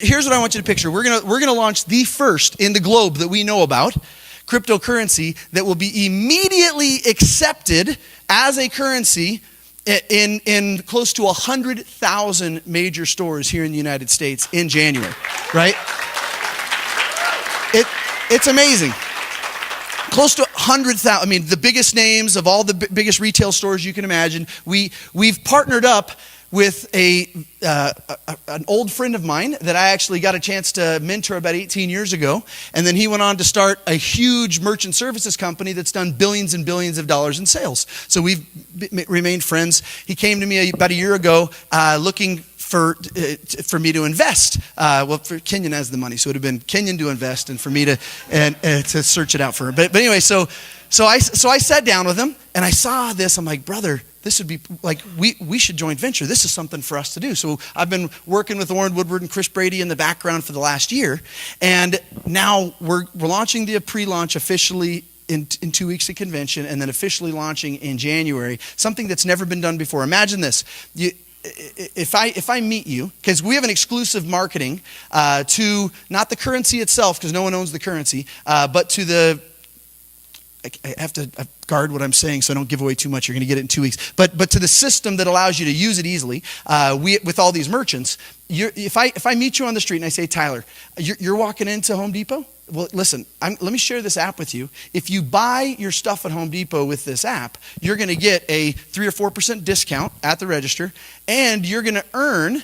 Here's what I want you to picture. We're gonna launch the first in the globe that we know about cryptocurrency that will be immediately accepted as a currency in close to 100,000 major stores here in the United States in January, right? It's amazing. Close to 100,000. I mean, the biggest names of all the biggest retail stores you can imagine. We've partnered up with an old friend of mine that I actually got a chance to mentor about 18 years ago. And then he went on to start a huge merchant services company that's done billions and billions of dollars in sales. So we've remained friends. He came to me about a year ago looking for me to invest. For Kenyon has the money, so it would have been Kenyon to invest and for me to search it out for her. But anyway, so I sat down with him and I saw this. I'm like, brother, this would be like, we should joint venture. This is something for us to do. So I've been working with Warren Woodward and Chris Brady in the background for the last year. And now we're launching the pre-launch officially in 2 weeks at convention, and then officially launching in January, something that's never been done before. Imagine this. If I meet you, because we have an exclusive marketing to not the currency itself, because no one owns the currency, but to the, I have to guard what I'm saying so I don't give away too much. You're going to get it in 2 weeks. But to the system that allows you to use it easily, with all these merchants, if I meet you on the street and I say, Tyler, you're walking into Home Depot? Well, listen, let me share this app with you. If you buy your stuff at Home Depot with this app, you're going to get a 3 or 4% discount at the register, and you're going to earn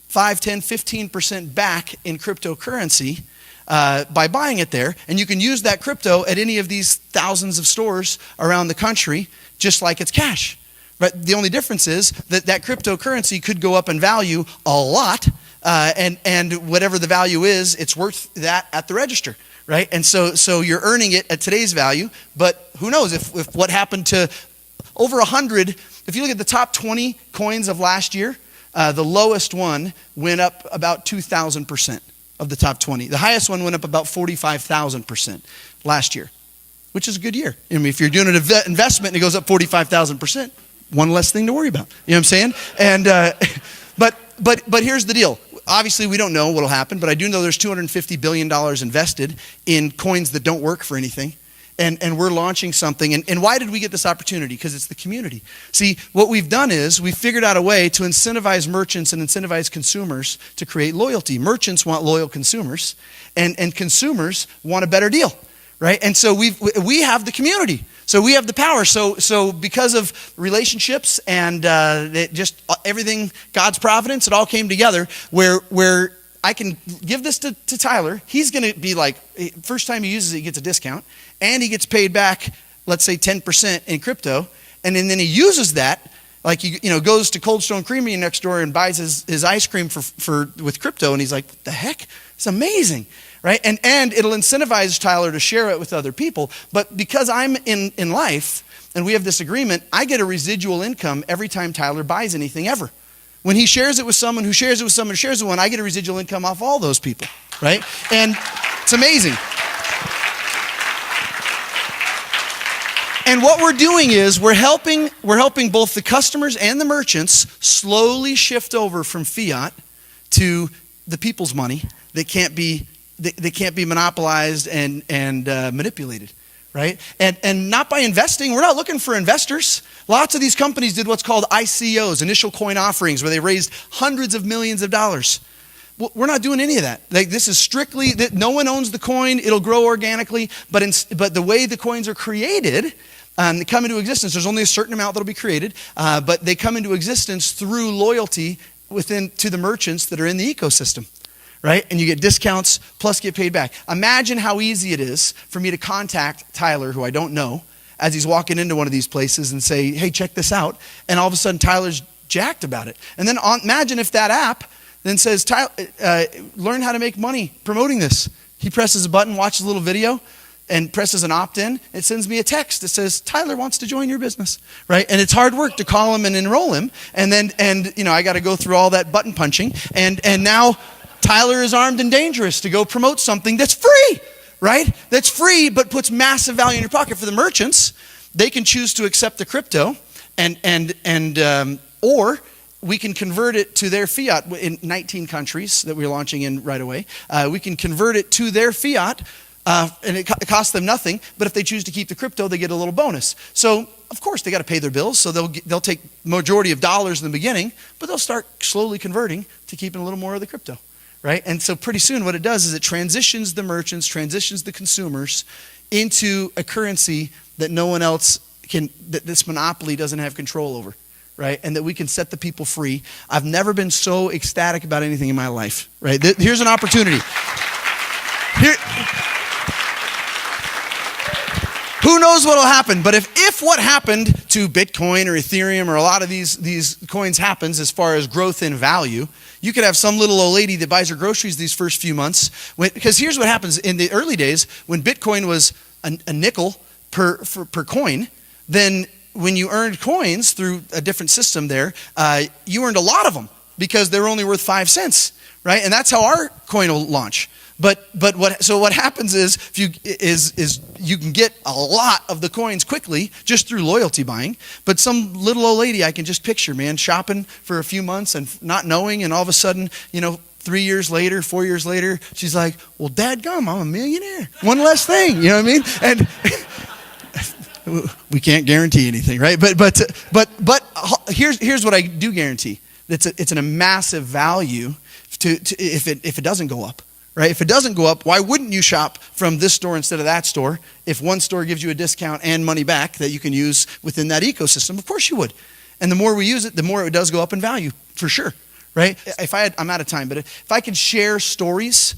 5, 10, 15% back in cryptocurrency by buying it there. And you can use that crypto at any of these thousands of stores around the country, just like it's cash. But the only difference is that cryptocurrency could go up in value a lot, and whatever the value is, it's worth that at the register. Right? And so you're earning it at today's value, but who knows if what happened to over 100, if you look at the top 20 coins of last year, the lowest one went up about 2,000% of the top 20. The highest one went up about 45,000% last year, which is a good year. I mean, if you're doing an investment and it goes up 45,000%, one less thing to worry about. You know what I'm saying? And but here's the deal. Obviously, we don't know what will happen, but I do know there's $250 billion invested in coins that don't work for anything. And we're launching something. And why did we get this opportunity? Because it's the community. See, what we've done is we've figured out a way to incentivize merchants and incentivize consumers to create loyalty. Merchants want loyal consumers, and consumers want a better deal, right? And so we have the community. So we have the power. So because of relationships and just everything, God's providence, it all came together where I can give this to Tyler. He's going to be like, first time he uses it, he gets a discount, and he gets paid back, let's say 10% in crypto, and then he uses that, like he goes to Cold Stone Creamery next door and buys his ice cream with crypto, and he's like, what the heck? It's amazing. Right? And it'll incentivize Tyler to share it with other people. But because I'm in life and we have this agreement, I get a residual income every time Tyler buys anything ever. When he shares it with someone who shares it with someone who shares it with one, I get a residual income off all those people. Right? And it's amazing. And what we're doing is we're helping both the customers and the merchants slowly shift over from fiat to the people's money that can't be monopolized and manipulated, right? And not by investing. We're not looking for investors. Lots of these companies did what's called ICOs, initial coin offerings, where they raised hundreds of millions of dollars. Well, we're not doing any of that. Like, this is strictly that no one owns the coin. It'll grow organically, but the way the coins are created, they come into existence. There's only a certain amount that'll be created, but they come into existence through loyalty to the merchants that are in the ecosystem. Right? And you get discounts plus get paid back. Imagine how easy it is for me to contact Tyler, who I don't know, as he's walking into one of these places and say, hey, check this out. And all of a sudden, Tyler's jacked about it. And then imagine if that app then says, Tyler, learn how to make money promoting this. He presses a button, watches a little video, and presses an opt-in. It sends me a text that says, Tyler wants to join your business, right? And it's hard work to call him and enroll him. And I got to go through all that button punching. And now Tyler is armed and dangerous to go promote something that's free, right? That's free, but puts massive value in your pocket. For the merchants, they can choose to accept the crypto or we can convert it to their fiat in 19 countries that we're launching in right away. We can convert it to their fiat, and it costs them nothing. But if they choose to keep the crypto, they get a little bonus. So, of course, they got to pay their bills. So they'll take majority of dollars in the beginning, but they'll start slowly converting to keeping a little more of the crypto, right? And so pretty soon what it does is it transitions the merchants, transitions the consumers into a currency that no one else can, that this monopoly doesn't have control over. Right? And that we can set the people free. I've never been so ecstatic about anything in my life, right? Here's an opportunity. Who knows what will happen, but if what happened to Bitcoin or Ethereum or a lot of these coins happens as far as growth in value, you could have some little old lady that buys her groceries these first few months. Because here's what happens in the early days, when Bitcoin was a nickel per coin, then when you earned coins through a different system there, you earned a lot of them because they were only worth 5 cents, right? And that's how our coin will launch. But what happens is you can get a lot of the coins quickly just through loyalty buying. But some little old lady I can just picture, man, shopping for a few months and not knowing, and all of a sudden, 3 years later, 4 years later, she's like, well, dadgum, I'm a millionaire. One less thing, you know what I mean? And we can't guarantee anything, right? But here's what I do guarantee. It's a massive value to if it doesn't go up, right? If it doesn't go up, why wouldn't you shop from this store instead of that store? If one store gives you a discount and money back that you can use within that ecosystem, of course you would. And the more we use it, the more it does go up in value, for sure, right? I'm out of time, but if I could share stories